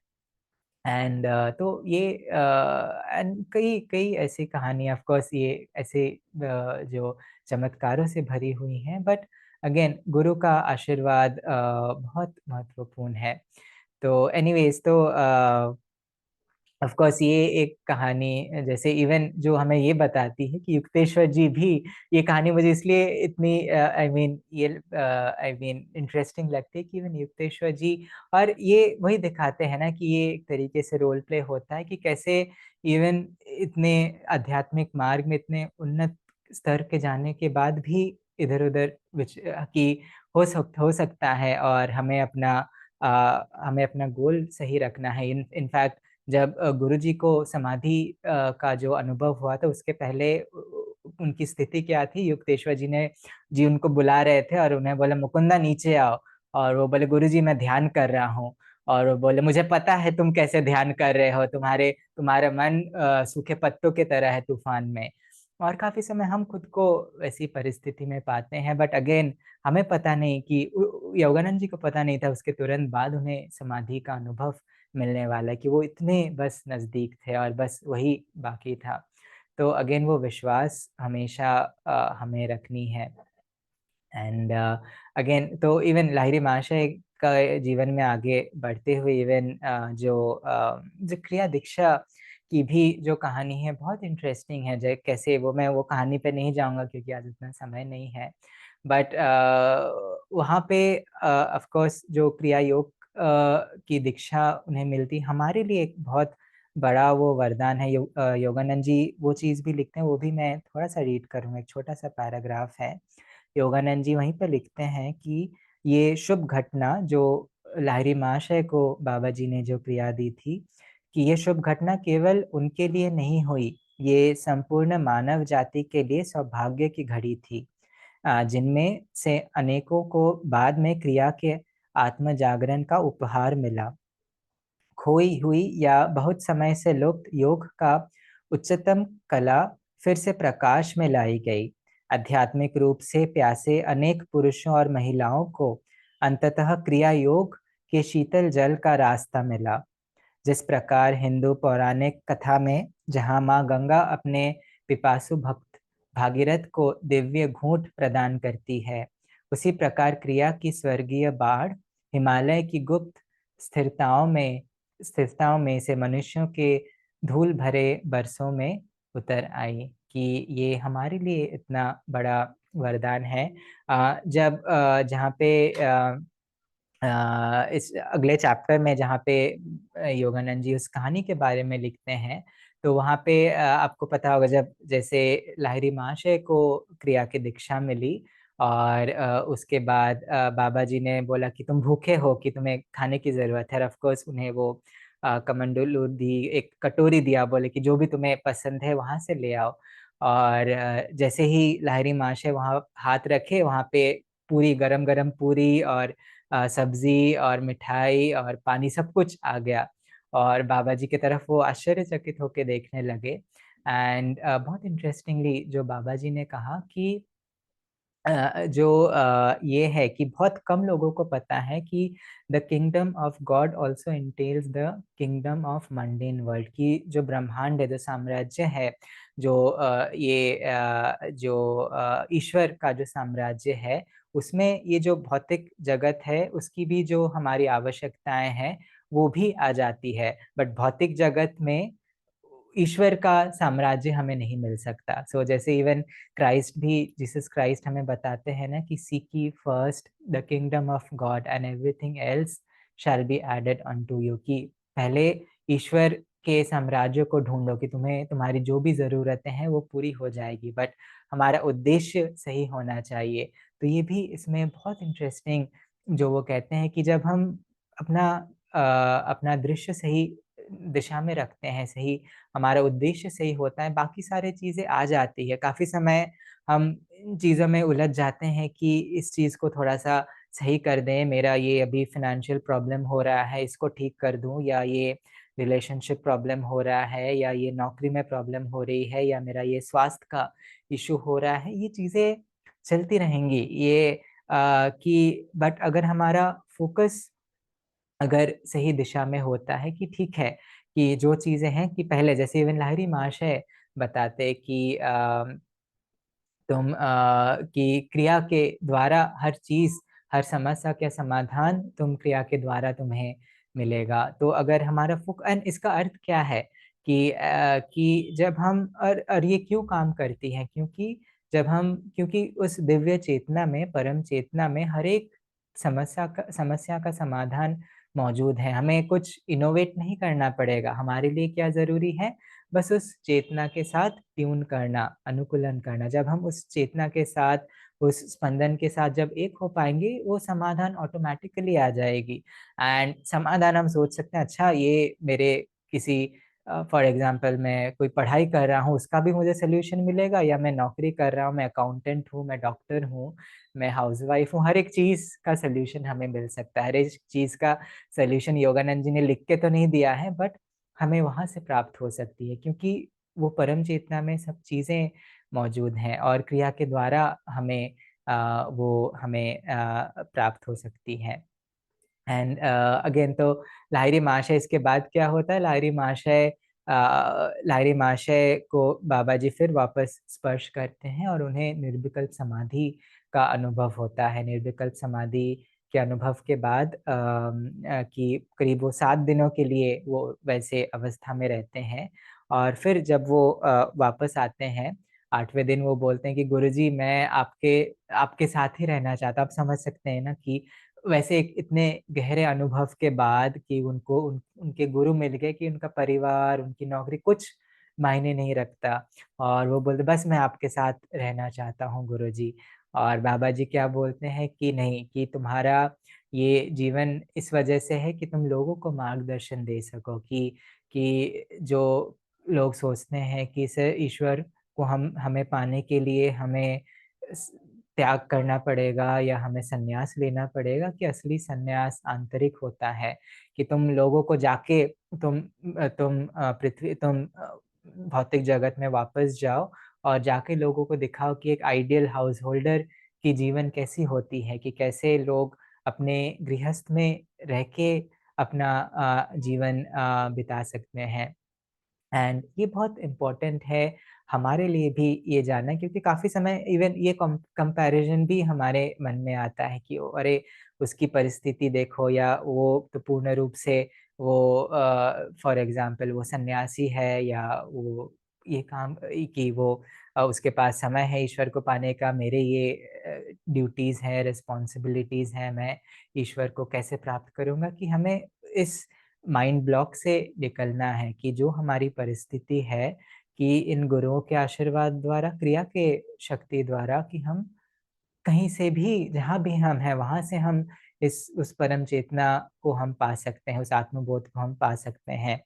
एंड तो ये एंड कई कई ऐसी कहानियाँ ऑफ कोर्स ये ऐसे जो चमत्कारों से भरी हुई हैं बट अगेन गुरु का आशीर्वाद बहुत महत्वपूर्ण है। तो एनीवेज़ तो ऑफ कोर्स ये एक कहानी जैसे इवन जो हमें ये बताती है कि युक्तेश्वर जी भी ये कहानी मुझे इसलिए इतनी आई मीन इंटरेस्टिंग लगती है कि इवन युक्तेश्वर जी और ये वही दिखाते हैं ना कि ये एक तरीके से रोल प्ले होता है कि कैसे इवन इतने आध्यात्मिक मार्ग में इतने उन्नत स्तर के जाने के बाद भी इधर-उधर कि हो सकता है और हमें अपना गोल सही रखना है। इनफैक्ट जब गुरुजी को समाधि का जो अनुभव हुआ था उसके पहले उनकी स्थिति क्या थी? युक्तेश्वर जी उनको बुला रहे थे और उन्हें बोला मुकुंदा नीचे आओ और वो बोले गुरुजी मैं ध्यान कर रहा हूँ और वो बोले मुझे पता है तुम कैसे ध्यान कर रहे हो, तुम्हारा मन सूखे पत्तों की तरह है तूफान में। और काफ़ी समय हम खुद को ऐसी परिस्थिति में पाते हैं बट अगेन हमें पता नहीं कि योगानंद जी को पता नहीं था उसके तुरंत बाद उन्हें समाधि का अनुभव मिलने वाला है, कि वो इतने बस नज़दीक थे और बस वही बाकी था। तो अगेन वो विश्वास हमेशा हमें रखनी है। एंड अगेन तो इवन लाहिरी महाशय का जीवन में आगे बढ़ते हुए इवन जो क्रिया दीक्षा की भी जो कहानी है बहुत इंटरेस्टिंग है। जै कैसे मैं वो कहानी पे नहीं जाऊँगा क्योंकि आज इतना समय नहीं है। बट वहाँ पे ऑफ कोर्स जो क्रिया योग की दीक्षा उन्हें मिलती हमारे लिए एक बहुत बड़ा वो वरदान है। योगानंद जी वो चीज़ भी लिखते हैं, वो भी मैं थोड़ा-सा रीड करूँगा, एक छोटा-सा पैराग्राफ है। योगानंद जी वहीं पे लिखते हैं कि ये शुभ घटना जो लाहिरी महाशय को बाबा जी ने जो क्रिया दी थी, कि ये शुभ घटना केवल उनके लिए नहीं हुई, ये संपूर्ण मानव जाति के लिए सौभाग्य की घड़ी थी। जिनमें से अनेकों को बाद में क्रिया के आत्म जागरण का उपहार मिला। खोई हुई या बहुत समय से लुप्त योग का उच्चतम कला फिर से प्रकाश में लाई गई। आध्यात्मिक रूप से प्यासे अनेक पुरुषों और महिलाओं को अंततः क्रिया योग के शीतल जल का रास्ता मिला। जिस प्रकार हिंदू पौराणिक कथा में जहाँ माँ गंगा अपने पिपासु भक्त भागीरथ को दिव्य घूंट प्रदान करती है, उसी प्रकार क्रिया की स्वर्गीय बाढ़ हिमालय की गुप्त स्थिरताओं में स्थिरताओं में से मनुष्यों के धूल भरे बरसों में उतर आई। कि ये हमारे लिए इतना बड़ा वरदान है। जब जहाँ पे इस अगले चैप्टर में जहाँ पे योगानंद जी उस कहानी के बारे में लिखते हैं, तो वहाँ पे आपको पता होगा जब जैसे लाहिरी महाशय को क्रिया की दीक्षा मिली और उसके बाद बाबा जी ने बोला कि तुम भूखे हो, कि तुम्हें खाने की ज़रूरत है। ऑफ कोर्स उन्हें वो कमंडलू दी, एक कटोरी दिया, बोले कि जो भी तुम्हें पसंद है वहाँ से ले आओ। और जैसे ही लाहिरी महाशय वहाँ हाथ रखे, वहाँ पे पूरी गरम-गरम पूरी और सब्ज़ी और मिठाई और पानी सब कुछ आ गया और बाबा जी की तरफ वो आश्चर्यचकित होके देखने लगे। एंड बहुत इंटरेस्टिंगली जो बाबा जी ने कहा कि ये है कि बहुत कम लोगों को पता है कि the kingdom of God also entails the kingdom of mundane world, की जो ब्रह्मांड है, जो साम्राज्य है, जो ईश्वर का जो साम्राज्य है, उसमें ये जो भौतिक जगत है उसकी भी जो हमारी आवश्यकताएं हैं वो भी आ जाती है। बट भौतिक जगत में ईश्वर का साम्राज्य हमें नहीं मिल सकता। सो जैसे इवन क्राइस्ट भी, जीसस क्राइस्ट हमें बताते हैं ना कि seek ye first the kingdom of God and everything else shall be added unto you, कि पहले ईश्वर के साम्राज्य को ढूंढो कि तुम्हें तुम्हारी जो भी ज़रूरतें हैं वो पूरी हो जाएगी, बट हमारा उद्देश्य सही होना चाहिए। तो ये भी इसमें बहुत इंटरेस्टिंग जो वो कहते हैं कि जब हम अपना अपना दृश्य सही दिशा में रखते हैं, सही हमारा उद्देश्य सही होता है, बाकी सारी चीज़ें आ जाती है। काफ़ी समय हम इन चीज़ों में उलझ जाते हैं कि इस चीज़ को थोड़ा-सा सही कर दें, मेरा ये अभी फ़ाइनेंशियल प्रॉब्लम हो रहा है, इसको ठीक कर दूँ, या ये रिलेशनशिप प्रॉब्लम हो रहा है, या ये नौकरी में प्रॉब्लम हो रही है, या मेरा ये स्वास्थ्य का इश्यू हो रहा है। ये चीज़ें चलती रहेंगी। कि बट अगर हमारा फ़ोकस अगर सही दिशा में होता है कि ठीक है, कि जो चीज़ें हैं कि पहले जैसे इवन लाहिरी महाशय बताते कि कि क्रिया के द्वारा हर चीज़, हर समस्या का समाधान तुम क्रिया के द्वारा तुम्हें मिलेगा। तो अगर हमारा एंड इसका अर्थ क्या है कि जब हम और ये क्यों काम करती है? क्योंकि उस दिव्य चेतना में, परम चेतना में हर एक समस्या का समाधान मौजूद है। हमें कुछ इनोवेट नहीं करना पड़ेगा। हमारे लिए क्या ज़रूरी है? बस उस चेतना के साथ ट्यून करना, अनुकूलन करना। जब हम उस चेतना के साथ, उस स्पंदन के साथ जब एक हो पाएँगे, वो समाधान ऑटोमैटिकली आ जाएगी। एंड समाधान हम सोच सकते हैं, अच्छा ये मेरे किसी फॉर एग्ज़ाम्पल मैं कोई पढ़ाई कर रहा हूँ, उसका भी मुझे सॉल्यूशन मिलेगा, या मैं नौकरी कर रहा हूँ, मैं अकाउंटेंट हूँ, मैं डॉक्टर हूँ, मैं हाउसवाइफ़ हूँ, हर एक चीज़ का सॉल्यूशन हमें मिल सकता है। हर एक चीज़ का सॉल्यूशन योगानंद जी ने लिख के तो नहीं दिया है, बट हमें वहाँ से प्राप्त हो सकती है, क्योंकि वो परम चेतना में सब चीज़ें मौजूद हैं और क्रिया के द्वारा वो हमें प्राप्त हो सकती हैं। एंड अगेन तो लाहिरी महाशय इसके बाद क्या होता है, लाहिरी महाशय को बाबा जी फिर वापस स्पर्श करते हैं और उन्हें निर्विकल्प समाधि का अनुभव होता है। निर्विकल्प समाधि के अनुभव के बाद कि करीब वो 7 दिनों के लिए वो वैसे अवस्था में रहते हैं और फिर जब वो वापस आते हैं, 8वें दिन वो बोलते हैं कि गुरुजी मैं आपके आपके साथ ही रहना चाहता हूँ। आप समझ सकते हैं ना कि वैसे एक इतने गहरे अनुभव के बाद कि उनको उनके गुरु मिल गए कि उनका परिवार, उनकी नौकरी कुछ मायने नहीं रखता और वो बोलते बस मैं आपके साथ रहना चाहता हूँ गुरुजी। और बाबा जी क्या बोलते हैं कि नहीं, कि तुम्हारा ये जीवन इस वजह से है कि तुम लोगों को मार्गदर्शन दे सको कि जो लोग सोचते हैं कि इसे ईश्वर को हम हमें पाने के लिए हमें स त्याग करना पड़ेगा या हमें सन्यास लेना पड़ेगा, कि असली सन्यास आंतरिक होता है, कि तुम लोगों को जाके तुम भौतिक जगत में वापस जाओ और जाके लोगों को दिखाओ कि एक आइडियल हाउस होल्डर की जीवन कैसी होती है, कि कैसे लोग अपने गृहस्थ में रह के अपना जीवन बिता सकते हैं। एंड ये बहुत इम्पोर्टेंट है हमारे लिए भी ये जानना, क्योंकि काफ़ी समय इवन ये कंपैरिजन भी हमारे मन में आता है कि अरे उसकी परिस्थिति देखो, या वो तो पूर्ण रूप से वो फॉर एग्जांपल वो सन्यासी है, या वो ये काम कि वो उसके पास समय है ईश्वर को पाने का, मेरे ये ड्यूटीज़ हैं, रिस्पॉन्सिबिलिटीज़ हैं, मैं ईश्वर को कैसे प्राप्त करूँगा। कि हमें इस माइंड ब्लॉक से निकलना है कि जो हमारी परिस्थिति है, कि इन गुरुओं के आशीर्वाद द्वारा, क्रिया के शक्ति द्वारा, कि हम कहीं से भी, जहाँ भी हम हैं, वहाँ से हम इस उस परम चेतना को हम पा सकते हैं, उस आत्मबोध को हम पा सकते हैं।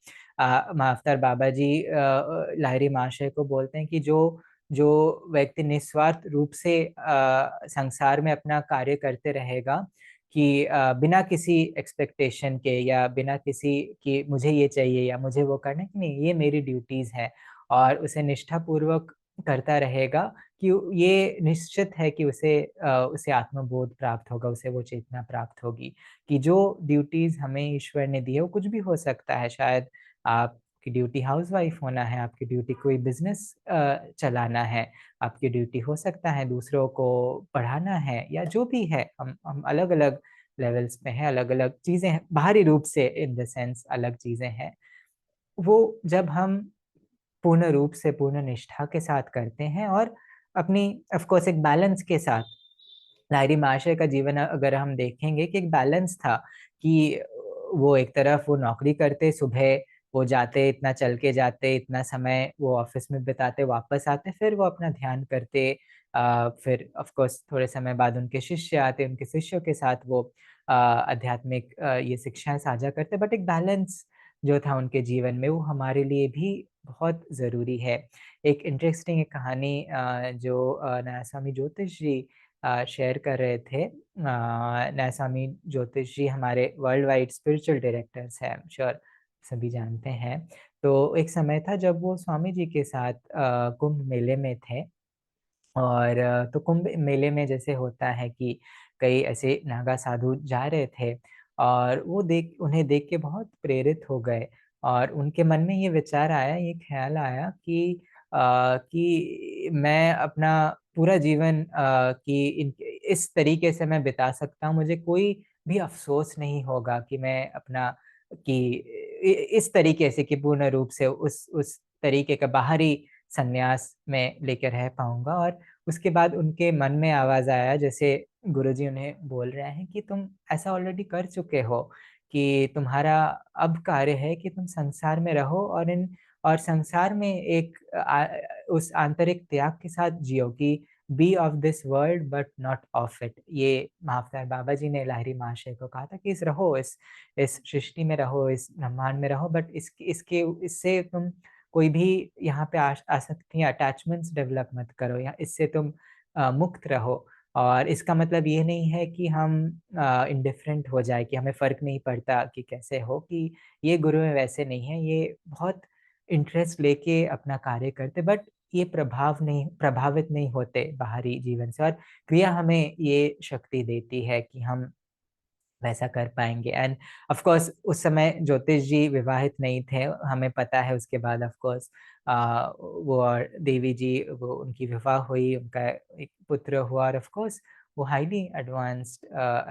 माफ्तर बाबा जी लाहिरी महाशय को बोलते हैं कि जो जो व्यक्ति निस्वार्थ रूप से संसार में अपना कार्य करते रहेगा, कि बिना किसी एक्सपेक्टेशन के या बिना किसी कि मुझे ये चाहिए या मुझे वो करना है, कि नहीं ये मेरी ड्यूटीज़ है, और उसे निष्ठापूर्वक करता रहेगा, कि ये निश्चित है कि उसे आत्मबोध प्राप्त होगा, उसे वो चेतना प्राप्त होगी, कि जो ड्यूटीज़ हमें ईश्वर ने दी है, वो कुछ भी हो सकता है। शायद आपकी ड्यूटी हाउसवाइफ होना है, आपकी ड्यूटी कोई बिज़नेस चलाना है, आपकी ड्यूटी हो सकता है दूसरों को पढ़ाना है, या जो भी है, हम अलग-अलग लेवल्स पे हैं, अलग-अलग चीज़ें हैं, बाहरी रूप से इन द सेंस अलग चीज़ें हैं। वो जब हम पूर्ण रूप से, पूर्ण निष्ठा के साथ करते हैं और अपनी ऑफ कोर्स एक बैलेंस के साथ, लाहिरी महाशय का जीवन अगर हम देखेंगे कि एक बैलेंस था, कि वो एक तरफ वो नौकरी करते, सुबह वो जाते, इतना चल के जाते, इतना समय वो ऑफ़िस में बिताते, वापस आते, फिर वो अपना ध्यान करते। फिर ऑफ कोर्स थोड़े समय बाद उनके शिष्य आते, उनके शिष्यों के साथ वो आध्यात्मिक ये शिक्षाएँ साझा करते, बट एक बैलेंस जो था उनके जीवन में, वो हमारे लिए भी बहुत ज़रूरी है। एक इंटरेस्टिंग एक कहानी जो न्यायस्वामी ज्योतिष जी शेयर कर रहे थे। न्यायस्वामी ज्योतिष जी हमारे वर्ल्ड वाइड स्पिरिचुअल डायरेक्टर्स हैं, आई एम श्योर सभी जानते हैं। तो एक समय था जब वो स्वामी जी के साथ कुंभ मेले में थे, और तो कुंभ मेले में जैसे होता है कि कई ऐसे नागा साधु जा रहे थे, और वो उन्हें देख के बहुत प्रेरित हो गए, और उनके मन में ये विचार आया, ये ख़्याल आया कि मैं अपना पूरा जीवन कि इस तरीके से मैं बिता सकता हूँ, मुझे कोई भी अफ़सोस नहीं होगा कि मैं अपना कि इस तरीके से, कि पूर्ण रूप से उस तरीके का बाहरी संन्यास में लेके रह पाऊँगा। और उसके बाद उनके मन में आवाज़ आया, जैसे गुरुजी उन्हें बोल रहे हैं कि तुम ऐसा ऑलरेडी कर चुके हो, कि तुम्हारा अब कार्य है कि तुम संसार में रहो और संसार में एक उस आंतरिक त्याग के साथ जियो, कि be of this world but not of it. ये महाअवतार बाबा जी ने लाहिरी महाशय को कहा था कि इस सृष्टि में रहो, इस ब्रह्मांड में रहो, बट इसके इससे तुम कोई भी यहाँ पे आसक्तियाँ, अटैचमेंट्स डेवलप मत करो, या इससे तुम मुक्त रहो। और इसका मतलब ये नहीं है कि हम इंडिफरेंट हो जाए, कि हमें फ़र्क नहीं पड़ता कि कैसे हो, कि ये गुरु वैसे नहीं है, ये बहुत इंटरेस्ट लेके अपना कार्य करते, बट ये प्रभावित नहीं होते बाहरी जीवन से, और क्रिया हमें ये शक्ति देती है कि हम वैसा कर पाएँगे। एंड ऑफ़ कोर्स उस समय ज्योतिष जी विवाहित नहीं थे, हमें पता है उसके बाद ऑफ़ कोर्स वो और देवी जी वो उनकी विवाह हुई, उनका एक पुत्र हुआ और ऑफ़ कोर्स वो हाईली एडवांस्ड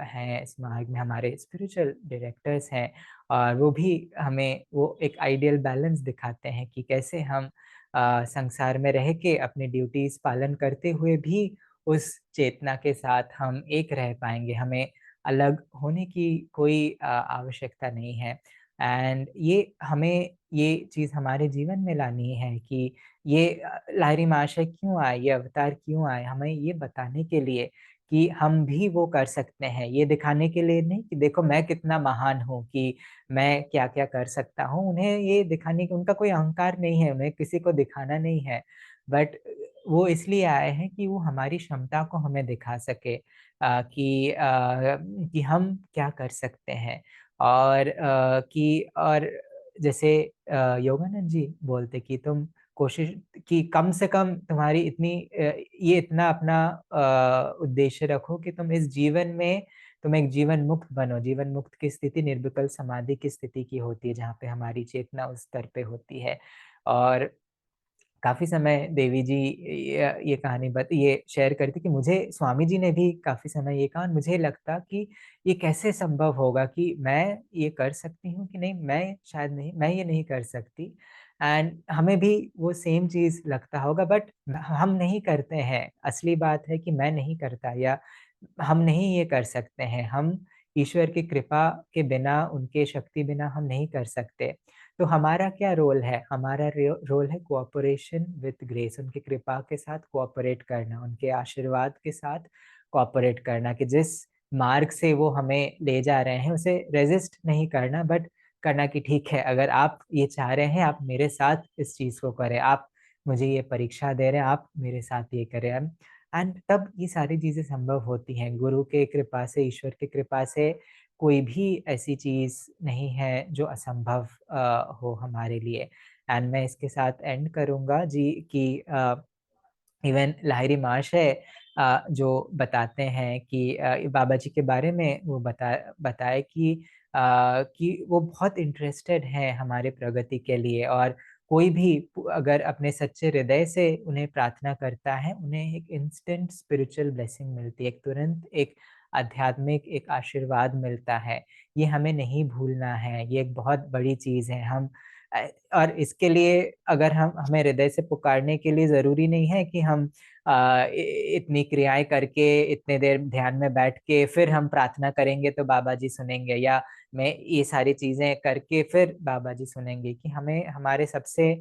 हैं इस मार्ग में, हमारे स्पिरिचुअल डायरेक्टर्स हैं और वो भी हमें वो एक आइडियल बैलेंस दिखाते हैं कि कैसे हम संसार में रह के अपनी ड्यूटीज़ पालन करते हुए भी उस चेतना के साथ हम एक रह पाएँगे। हमें अलग होने की कोई आवश्यकता नहीं है। एंड ये हमें ये चीज़ हमारे जीवन में लानी है कि ये लाहिरी महाशय क्यों आए, ये अवतार क्यों आए? हमें ये बताने के लिए कि हम भी वो कर सकते हैं। ये दिखाने के लिए नहीं कि देखो मैं कितना महान हूँ, कि मैं क्या-क्या कर सकता हूँ। उन्हें ये दिखाने का उनका कोई अहंकार नहीं है, उन्हें किसी को दिखाना नहीं है। बट वो इसलिए आए हैं कि वो हमारी क्षमता को हमें दिखा सके। कि हम क्या कर सकते हैं और कि और जैसे योगानंद जी बोलते कि तुम कोशिश कि कम से कम तुम्हारी ये इतना अपना उद्देश्य रखो कि तुम इस जीवन में तुम एक जीवन मुक्त बनो। जीवन मुक्त की स्थिति निर्विकल्प समाधि की स्थिति की होती है, जहाँ पे हमारी चेतना उस स्तर पे होती है और काफ़ी समय देवी जी ये कहानी ये शेयर करती कि मुझे स्वामी जी ने भी काफ़ी समय ये कहा और मुझे लगता कि ये कैसे संभव होगा कि मैं ये कर सकती हूँ कि नहीं, मैं शायद नहीं, मैं ये नहीं कर सकती। एंड हमें भी वो सेम चीज़ लगता होगा बट हम नहीं करते हैं। असली बात है कि मैं नहीं करता या हम नहीं ये कर सकते हैं। हम ईश्वर की कृपा के बिना, उनके शक्ति बिना हम नहीं कर सकते। तो हमारा क्या रोल है? हमारा रोल है कोऑपरेशन विथ ग्रेस, उनकी कृपा के साथ कोऑपरेट करना, उनके आशीर्वाद के साथ कोऑपरेट करना कि जिस मार्ग से वो हमें ले जा रहे हैं, उसे रेज़िस्ट नहीं करना बट करना कि ठीक है, अगर आप ये चाह रहे हैं, आप मेरे साथ इस चीज़ को करें। आप मुझे ये परीक्षा दे रहे हैं, आप मेरे साथ ये करें। एंड तब ये सारी चीज़ें संभव होती हैं। गुरु के कृपा से, ईश्वर की कृपा से कोई भी ऐसी चीज़ नहीं है जो असंभव हो हमारे लिए। एंड मैं इसके साथ एंड करूँगा जी कि इवन लाहिरी महाशय जो बताते हैं कि बाबा जी के बारे में वो बताए कि वो बहुत इंटरेस्टेड हैं हमारे प्रगति के लिए और कोई भी अगर अपने सच्चे हृदय से उन्हें प्रार्थना करता है, उन्हें एक इंस्टेंट स्पिरिचुअल ब्लेसिंग मिलती है, एक तुरंत एक आध्यात्मिक एक आशीर्वाद मिलता है। ये हमें नहीं भूलना है, ये एक बहुत बड़ी चीज़ है। अ, और इसके लिए अगर हम हमें हृदय से पुकारने के लिए ज़रूरी नहीं है कि हम इतनी क्रियाएँ करके, इतने देर ध्यान में बैठ के फिर हम प्रार्थना करेंगे तो बाबा जी सुनेंगे या मैं ये सारी चीज़ें करके फिर बाबा जी सुनेंगे कि हमें हमारे सबसे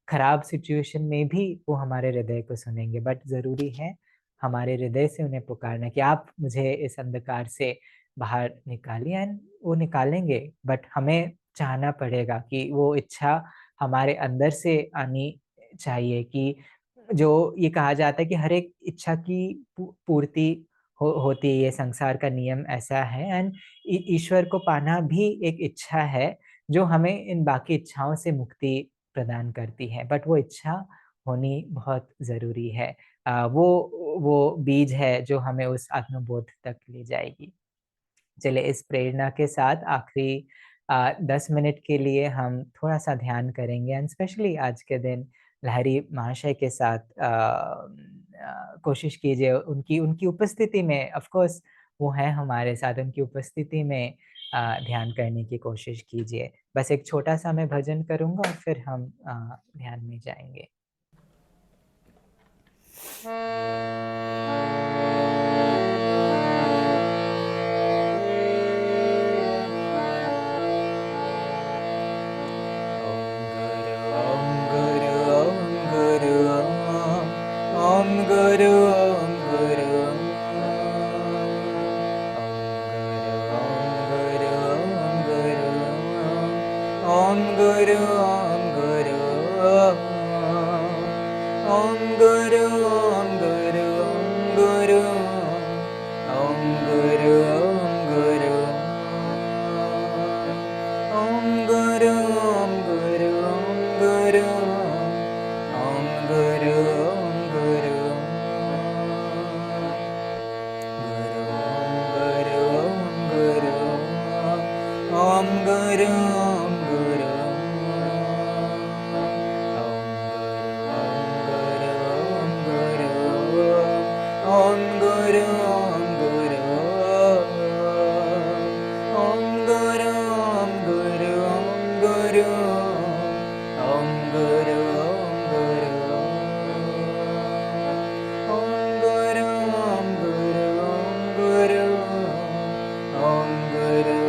खराब सिचुएशन में भी वो हमारे हृदय को सुनेंगे। बट ज़रूरी है हमारे हृदय से उन्हें पुकारना कि आप मुझे इस अंधकार से बाहर निकालिए एंड वो निकालेंगे बट हमें चाहना पड़ेगा कि वो इच्छा हमारे अंदर से आनी चाहिए कि जो ये कहा जाता है कि हर एक इच्छा की पूर्ति होती है, ये संसार का नियम ऐसा है एंड ईश्वर को पाना भी एक इच्छा है, जो हमें इन बाकी इच्छाओं से मुक्ति प्रदान करती है, बट वो इच्छा होनी बहुत ज़रूरी है। वो बीज है जो हमें उस आत्मबोध तक ले जाएगी। चलिए इस प्रेरणा के साथ आखिरी 10 मिनट के लिए हम थोड़ा-सा ध्यान करेंगे एंड स्पेशली आज के दिन लहरी महाशय के साथ कोशिश कीजिए उनकी उनकी उपस्थिति में ऑफ़ कोर्स वो हैं हमारे साथ, उनकी उपस्थिति में ध्यान करने की कोशिश कीजिए। बस एक छोटा-सा मैं भजन करूँगा और फिर हम ध्यान में जाएँगे। गुरु गुरु ओम गुरु गुरु ओम गुरु गुरु गुरु ओम गुरु गुरु ओम गुरु गुरु गुरु ओम गुरु गुरु ओम गुरु गुरु गुरु ओम गुरु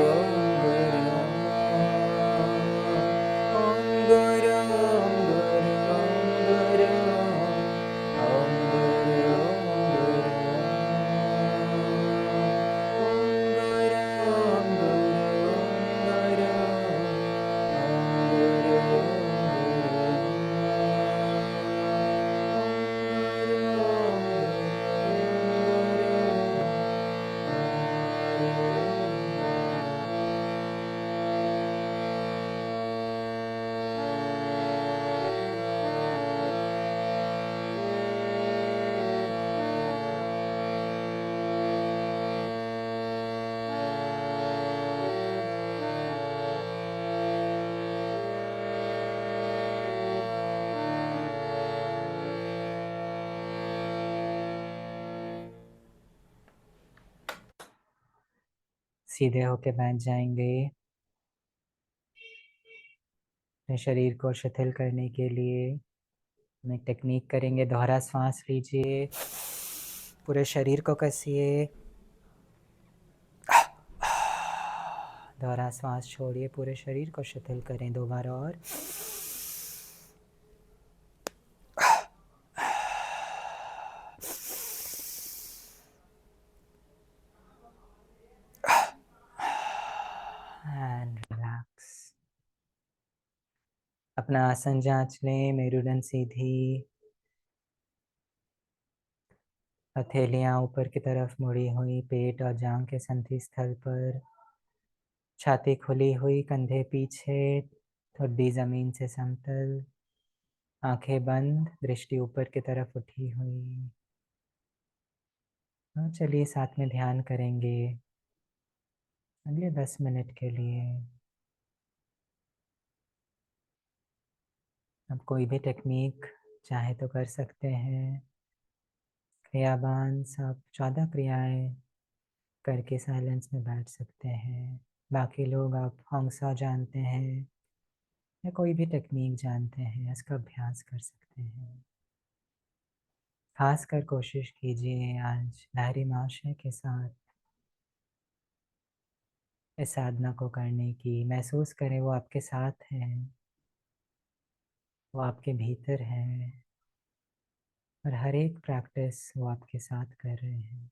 सीधे होके बैठ जाएंगे। अपने शरीर को शिथिल करने के लिए हम एक टेक्निक करेंगे। दोहरा सांस लीजिए, पूरे शरीर को कसिए, दोहरा सांस छोड़िए, पूरे शरीर को शिथिल करें। 2 बार और। And relax. अपना आसन जांच लें। मेरुदंड सीधी, हथेलियां ऊपर की तरफ मुड़ी हुई, पेट और जांघ के संधि स्थल पर, छाती खुली हुई, कंधे पीछे, ठुड्डी जमीन से समतल, आंखें बंद, दृष्टि ऊपर की तरफ उठी हुई। चलिए साथ में ध्यान करेंगे अगले 10 मिनट के लिए। अब कोई भी टेक्निक चाहे तो कर सकते हैं। क्रियाबान सब 14 क्रियाएं करके साइलेंस में बैठ सकते हैं। बाकी लोग आप हंसा जानते हैं या कोई भी टेक्निक जानते हैं, इसका अभ्यास कर सकते हैं। खास कर कोशिश कीजिए आज लहरी महाशय के साथ इस साधना को करने की। महसूस करें वो आपके साथ हैं, वो आपके भीतर हैं और हर एक प्रैक्टिस वो आपके साथ कर रहे हैं।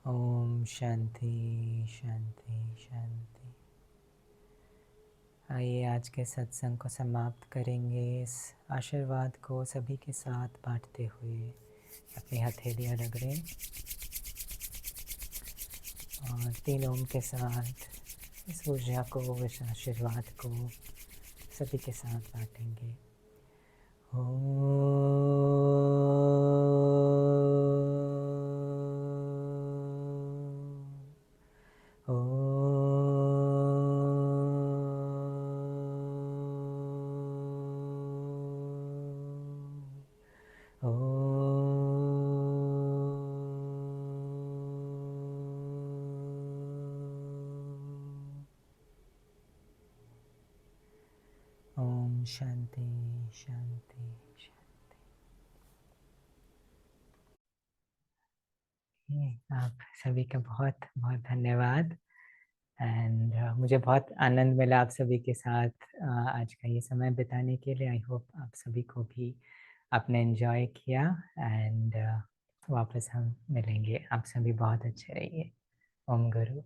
ओम शांति शांति शांति। आइए आज के सत्संग को समाप्त करेंगे इस आशीर्वाद को सभी के साथ बांटते हुए। अपनी हथेलियाँ रगड़ें और 3 ओम के साथ इस ऊर्जा को, इस आशीर्वाद को सभी के साथ बांटेंगे। ओम शांति शांति शांति। आप सभी का बहुत बहुत धन्यवाद। एंड मुझे बहुत आनंद मिला आप सभी के साथ आज का ये समय बिताने के लिए। आई होप आप सभी को भी आपने एंजॉय किया। एंड वापस हम मिलेंगे। आप सभी बहुत अच्छे रहिए। ओम गुरु।